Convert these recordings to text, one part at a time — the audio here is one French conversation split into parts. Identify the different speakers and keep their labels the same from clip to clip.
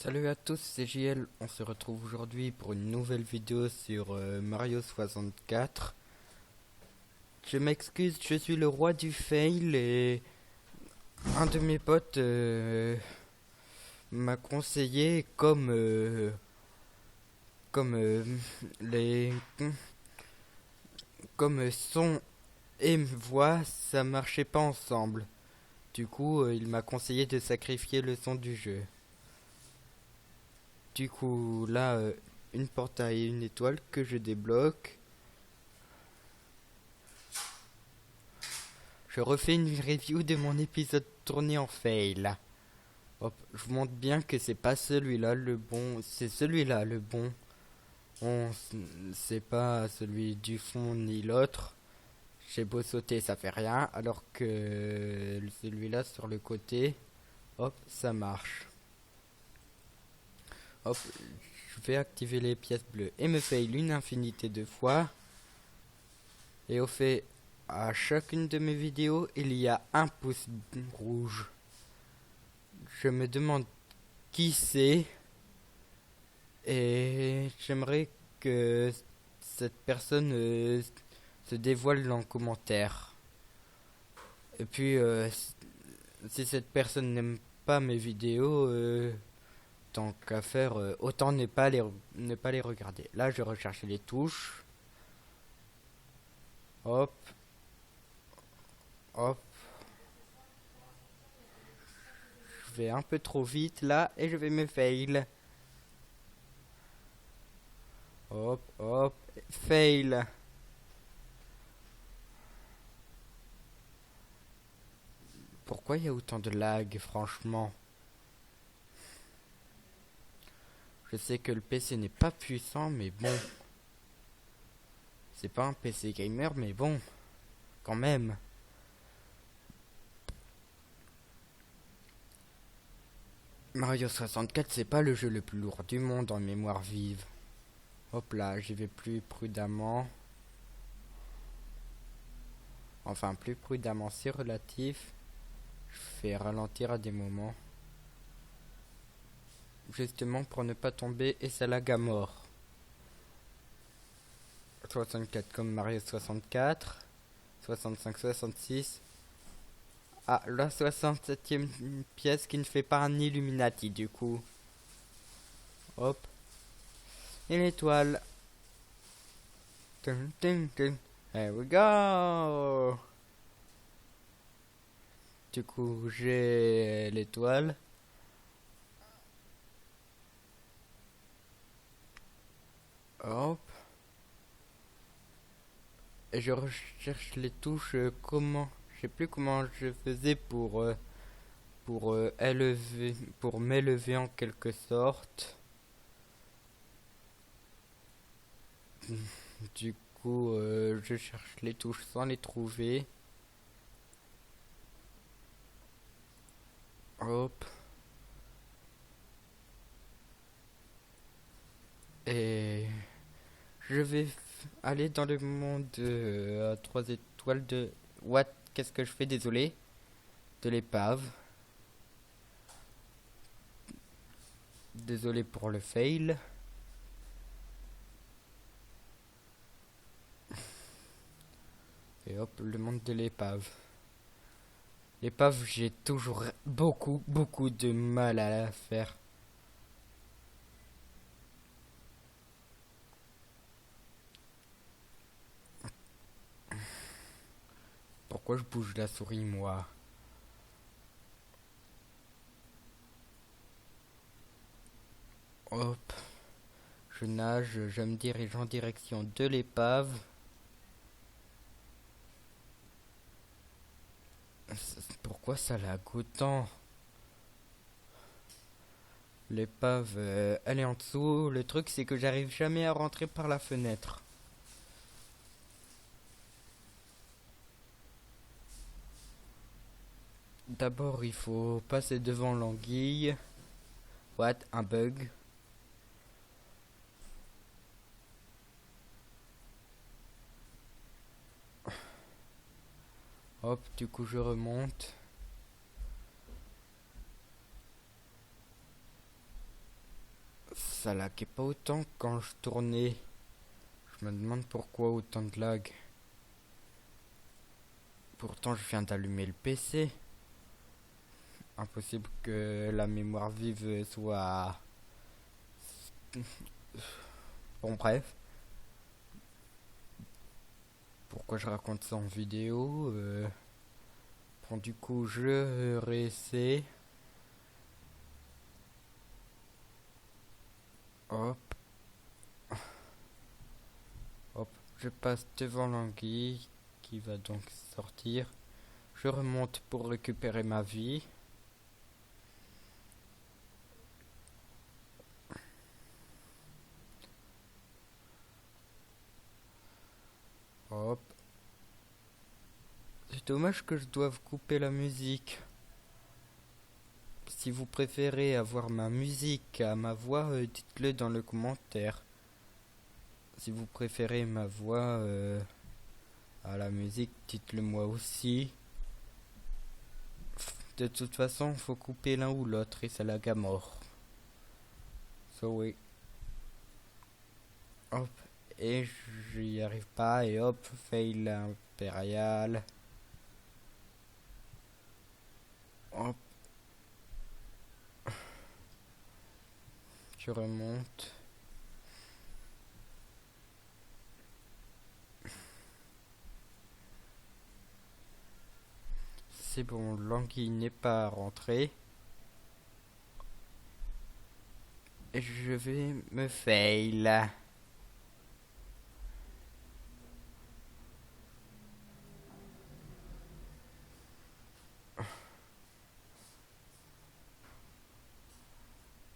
Speaker 1: Salut à tous, c'est JL. On se retrouve aujourd'hui pour une nouvelle vidéo sur Mario 64. Je m'excuse, je suis le roi du fail et un de mes potes m'a conseillé comme les comme son et voix ça marchait pas ensemble. Du coup, il m'a conseillé de sacrifier le son du jeu. Du coup, là, une portail et une étoile que je débloque. Je refais une review de mon épisode tourné en fail. Hop, je vous montre bien que c'est pas celui-là le bon, c'est celui-là le bon. On, c'est pas celui du fond ni l'autre. J'ai beau sauter, ça fait rien, alors que celui-là sur le côté, hop, ça marche. Hop, je vais activer les pièces bleues et me fail une infinité de fois. Et au fait, à chacune de mes vidéos, il y a un pouce rouge. Je me demande qui c'est et j'aimerais que cette personne se dévoile en commentaire. Et puis, si cette personne n'aime pas mes vidéos, tant qu'à faire, autant ne pas les regarder. Là, je recherche les touches. Hop, hop. Je vais un peu trop vite là et je vais me fail. Hop, hop, fail. Pourquoi il y a autant de lag, franchement? Je sais que le PC n'est pas puissant, mais bon. C'est pas un PC gamer, mais bon, quand même. Mario 64, c'est pas le jeu le plus lourd du monde en mémoire vive. Hop là, j'y vais plus prudemment. Enfin, plus prudemment, c'est relatif. Je fais ralentir à des moments. Justement pour ne pas tomber et ça lag à mort. 64 comme Mario 64. 65, 66. Ah, la 67e pièce qui ne fait pas un Illuminati du coup. Hop. Et l'étoile. Dun, dun, dun. Here we go. Du coup, j'ai l'étoile. Hop. Et je recherche les touches. Comment? Je sais plus comment je faisais pour élever, pour m'élever en quelque sorte. Du coup, je cherche les touches sans les trouver. Hop. Et je vais aller dans le monde à 3 étoiles de... What? Qu'est-ce que je fais? Désolé. De l'épave. Désolé pour le fail. Et hop, le monde de l'épave. L'épave, j'ai toujours beaucoup de mal à la faire. Pourquoi je bouge la souris, moi? Hop. Je nage, je me dirige en direction de l'épave. Pourquoi ça lag autant? L'épave, elle est en dessous. Le truc, c'est que j'arrive jamais à rentrer par la fenêtre. D'abord, il faut passer devant l'anguille. What? Un bug. Hop, du coup, je remonte. Ça laguait pas autant quand je tournais. Je me demande pourquoi autant de lag. Pourtant, je viens d'allumer le PC. Impossible que la mémoire vive soit... Bon, bref. Pourquoi je raconte ça en vidéo Bon, du coup, je réessaie. Hop, hop. Je passe devant l'anguille qui va donc sortir. Je remonte pour récupérer ma vie. Hop. C'est dommage que je doive couper la musique. Si vous préférez avoir ma musique à ma voix, dites-le dans le commentaire. Si vous préférez ma voix à la musique, dites-le moi aussi. De toute façon, faut couper l'un ou l'autre et ça lag à mort. So oui. Hop. Et j'y arrive pas et hop, fail impérial. Hop. Je remonte. C'est bon, l'anguille n'est pas rentrée. Et je vais me fail.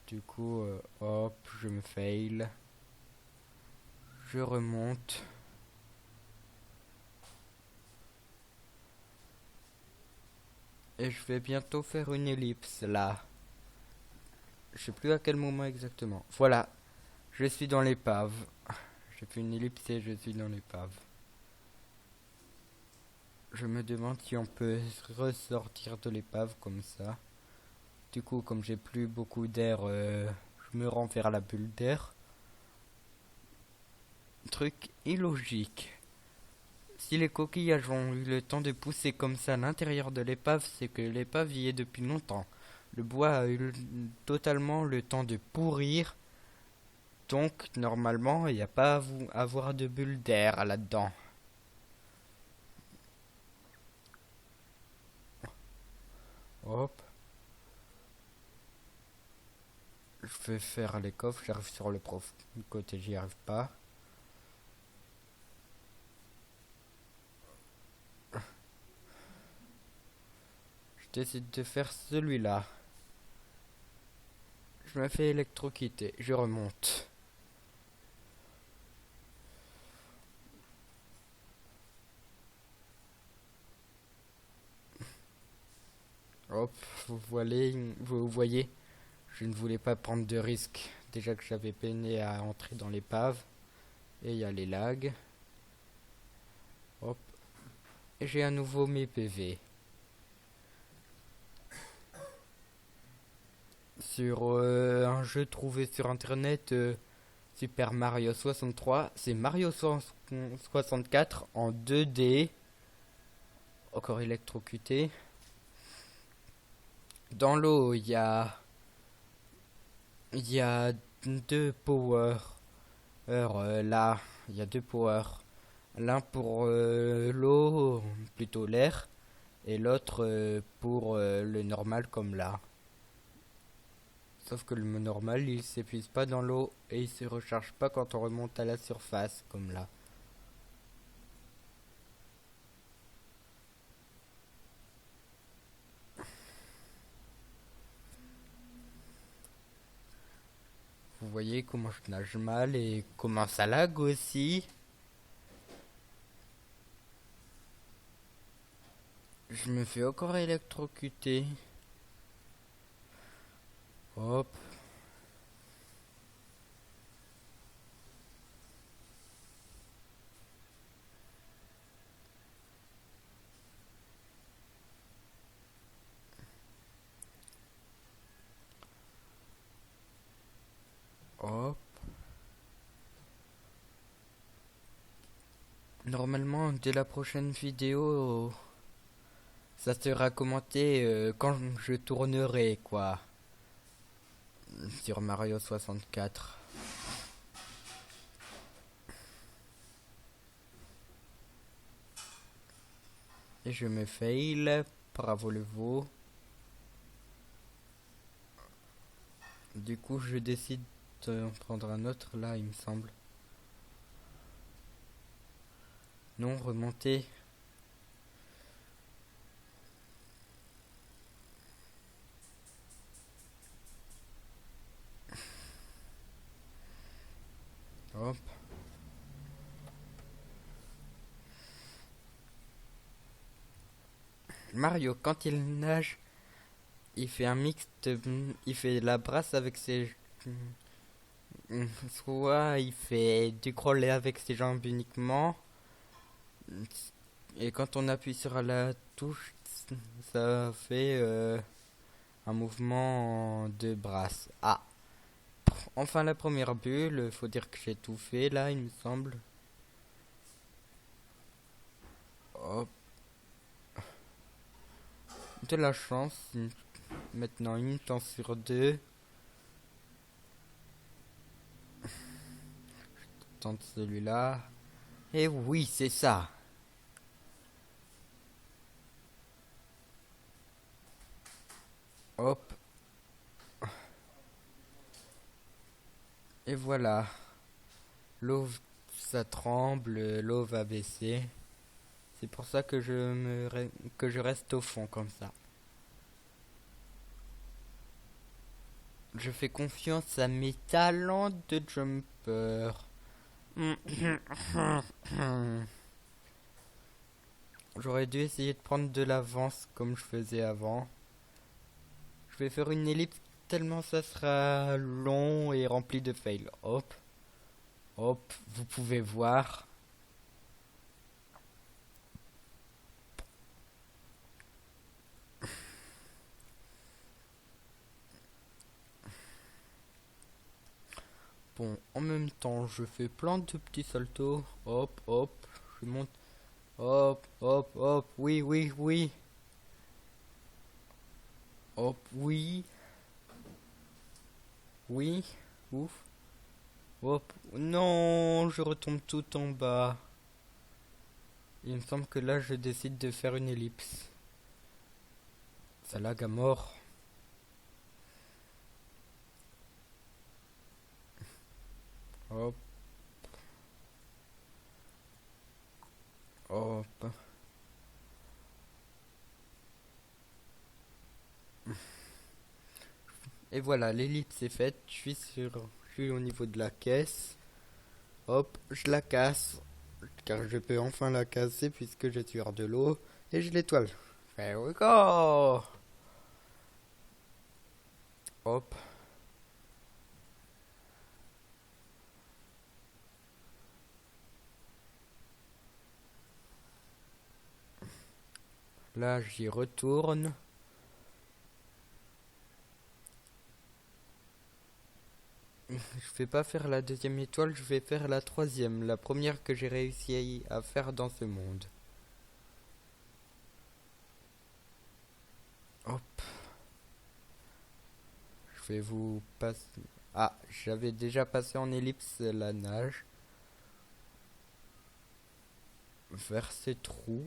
Speaker 1: Du coup, hop, je me fail. Je remonte. Et je vais bientôt faire une ellipse là. Je sais plus à quel moment exactement. Voilà, je suis dans l'épave. J'ai fait une ellipse et je suis dans l'épave. Je me demande si on peut ressortir de l'épave comme ça. Du coup, comme j'ai plus beaucoup d'air, je me rends vers la bulle d'air. Truc illogique. Si les coquillages ont eu le temps de pousser comme ça à l'intérieur de l'épave, c'est que l'épave y est depuis longtemps. Le bois a eu totalement le temps de pourrir. Donc, normalement, il n'y a pas à avoir de bulle d'air là-dedans. Hop. Je vais faire les coffres. J'arrive sur le côté, j'y arrive pas. Je décide de faire celui-là. Je me fais électrocuter. Je remonte. Hop, vous voyez, je ne voulais pas prendre de risques. Déjà que j'avais peiné à entrer dans l'épave. Et il y a les lags. Hop. Et j'ai à nouveau mes PV. Sur un jeu trouvé sur internet, Super Mario 63, c'est Mario 64 en 2D. Encore électrocuté. Dans l'eau, il y a deux power. Là, il y a deux power. L'un pour l'eau, plutôt l'air, et l'autre pour le normal comme là. Sauf que le normal, il s'épuise pas dans l'eau et il se recharge pas quand on remonte à la surface comme là. Vous voyez comment je nage mal et comment ça lag aussi. Je me fais encore électrocuter. Hop. Normalement, dès la prochaine vidéo, ça sera commenté quand je tournerai, quoi. Sur Mario 64. Et je me fail. Bravo le veau. Du coup, je décide de prendre un autre là, il me semble. Non, remonter. Hop. Mario, quand il nage, il fait un mixte. Il fait la brasse avec ses. Soit il fait du crawl avec ses jambes uniquement. Et quand on appuie sur la touche, ça fait un mouvement de brasse. Ah, enfin la première bulle. Faut dire que j'ai tout fait là, il me semble. Hop. De la chance. Maintenant une chance sur deux. Je tente celui-là. Et oui, c'est ça. Hop. Et voilà. L'eau, ça tremble, l'eau va baisser. C'est pour ça que que je reste au fond comme ça. Je fais confiance à mes talents de jumper. J'aurais dû essayer de prendre de l'avance comme je faisais avant. Je vais faire une ellipse tellement ça sera long et rempli de fails. Hop, hop, vous pouvez voir. Bon, en même temps, je fais plein de petits saltos. Hop, hop, je monte. Hop, hop, hop, oui, oui, oui. Hop, oui. Oui, ouf. Hop, non, je retombe tout en bas. Il me semble que là, je décide de faire une ellipse. Ça lag à mort. Hop, hop. Et voilà, l'ellipse est faite. Je suis au niveau de la caisse. Hop, je la casse. Car je peux enfin la casser puisque je suis hors de l'eau. Et je l'étoile. There we go. Hop. Là, j'y retourne. Je vais pas faire la deuxième étoile, je vais faire la troisième. La première que j'ai réussi à faire dans ce monde. Hop. Je vais vous passer... Ah, j'avais déjà passé en ellipse la nage. Vers ces trous.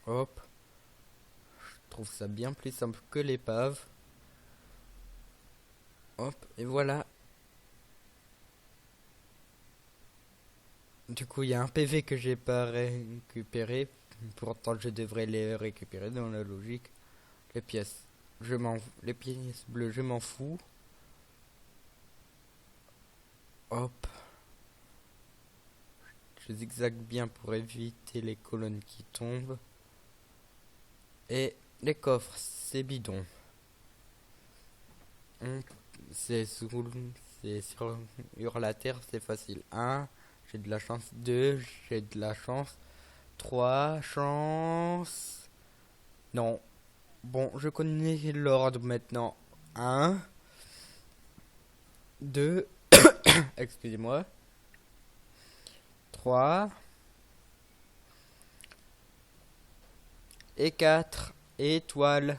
Speaker 1: Hop. Je trouve ça bien plus simple que l'épave. Hop, et voilà. Du coup, il y a un PV que j'ai pas récupéré. Pourtant, je devrais les récupérer dans la logique. Les pièces, les pièces bleues, je m'en fous. Hop. Je zigzague bien pour éviter les colonnes qui tombent. Et les coffres, c'est bidon. On- C'est sur la terre, c'est facile. 1, j'ai de la chance. 2, j'ai de la chance. 3, chance. Non. Bon, je connais l'ordre maintenant. 1, 2, excusez-moi. 3 et 4 étoiles.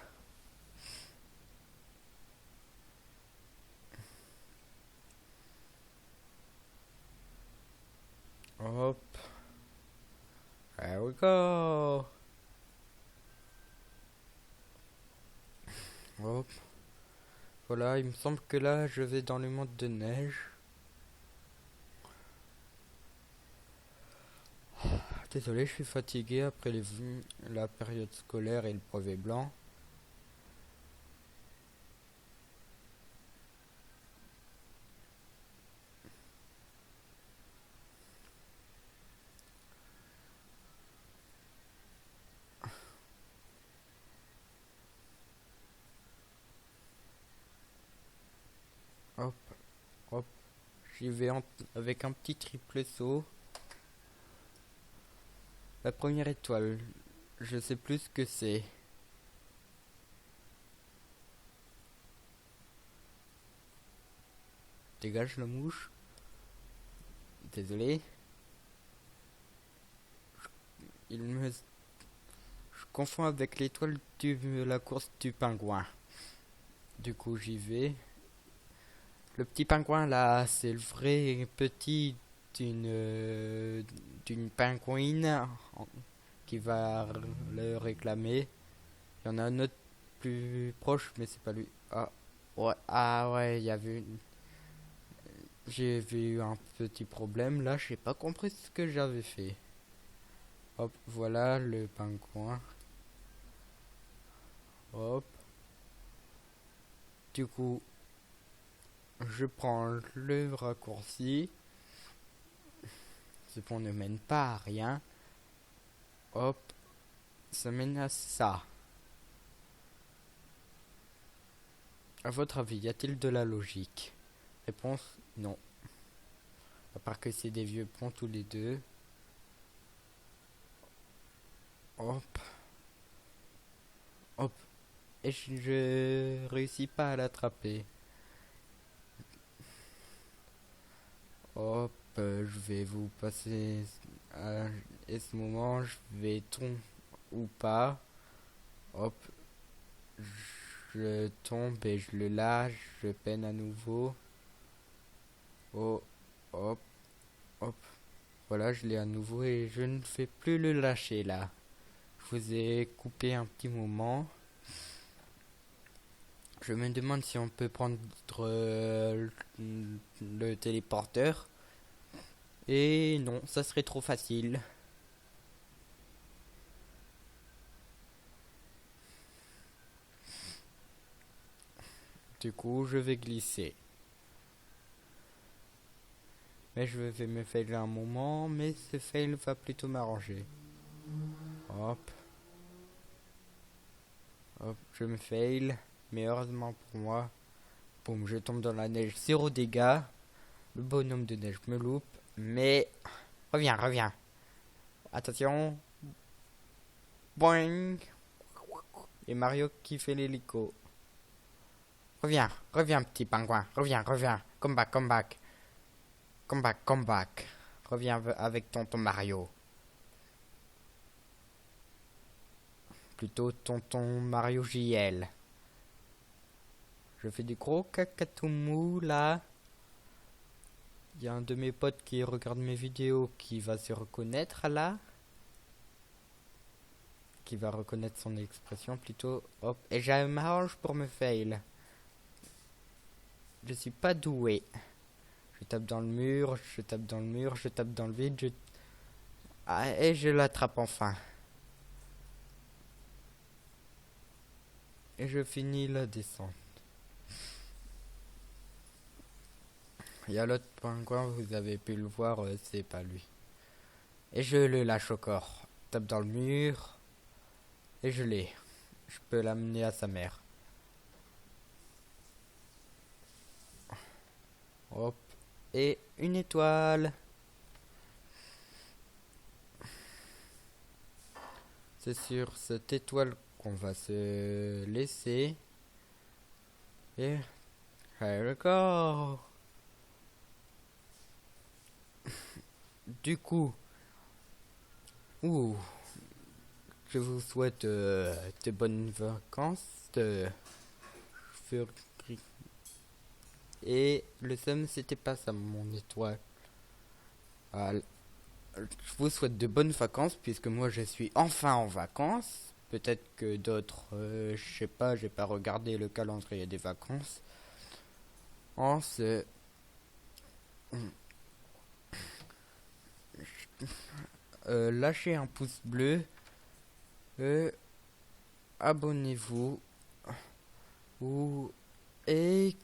Speaker 1: Hop. There we go. Hop. Voilà, il me semble que là, je vais dans le monde de neige. Désolé, je suis fatigué après la période scolaire et le brevet blanc. Hop, hop. J'y vais avec un petit triple saut. La première étoile, je sais plus ce que c'est. Dégage la mouche. Désolé. Je confonds avec l'étoile de la course du pingouin. Du coup, j'y vais. Le petit pingouin là, c'est le vrai petit d'une pingouine qui va le réclamer. Il y en a un autre plus proche, mais c'est pas lui. Ah ouais, il y avait j'ai eu un petit problème là, j'ai pas compris ce que j'avais fait. Hop, voilà le pingouin. Hop. Du coup, je prends le raccourci. Ce pont ne mène pas à rien. Hop, ça mène à ça. À votre avis, y a-t-il de la logique? Réponse, non. À part que c'est des vieux ponts tous les deux. Hop. Hop. Et je réussis pas à l'attraper. Hop, je vais vous passer à ce moment, je vais tomber ou pas. Hop, je tombe et je le lâche, je peine à nouveau. Oh, hop, hop. Voilà, je l'ai à nouveau et je ne fais plus le lâcher là. Je vous ai coupé un petit moment. Je me demande si on peut prendre le téléporteur. Et non, ça serait trop facile. Du coup, je vais glisser. Mais je vais me fail un moment, mais ce fail va plutôt m'arranger. Hop. Hop, je me fail. Mais heureusement pour moi, boum, je tombe dans la neige, 0 dégâts. Le bonhomme de neige me loupe, mais reviens, reviens. Attention. Boing. Et Mario qui fait l'hélico. Reviens, reviens petit pingouin, reviens, reviens. Come back, come back. Come back, come back. Reviens avec tonton Mario. Plutôt tonton Mario JL. Je fais du gros cacatoumou là. Il y a un de mes potes qui regarde mes vidéos qui va se reconnaître là. Qui va reconnaître son expression plutôt. Hop. Et j'ai un m'arrange pour me fail. Je suis pas doué. Je tape dans le mur, je tape dans le mur, je tape dans le vide. Ah, et je l'attrape enfin. Et je finis la descente. Il y a l'autre pingouin, vous avez pu le voir, c'est pas lui. Et je le lâche au corps. Tape dans le mur. Et je l'ai. Je peux l'amener à sa mère. Hop. Et une étoile. C'est sur cette étoile qu'on va se laisser. Et here we go. du coup, ouh, je vous souhaite de bonnes vacances. Fur- Et le somme, c'était pas ça, mon étoile. Ah, je vous souhaite de bonnes vacances, puisque moi je suis enfin en vacances. Peut-être que d'autres, je sais pas, j'ai pas regardé le calendrier des vacances. En ce... lâchez un pouce bleu, euh, abonnez-vous, ou, et,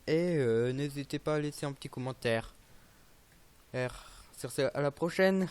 Speaker 1: n'hésitez pas à laisser un petit commentaire. Sur ce, à la prochaine!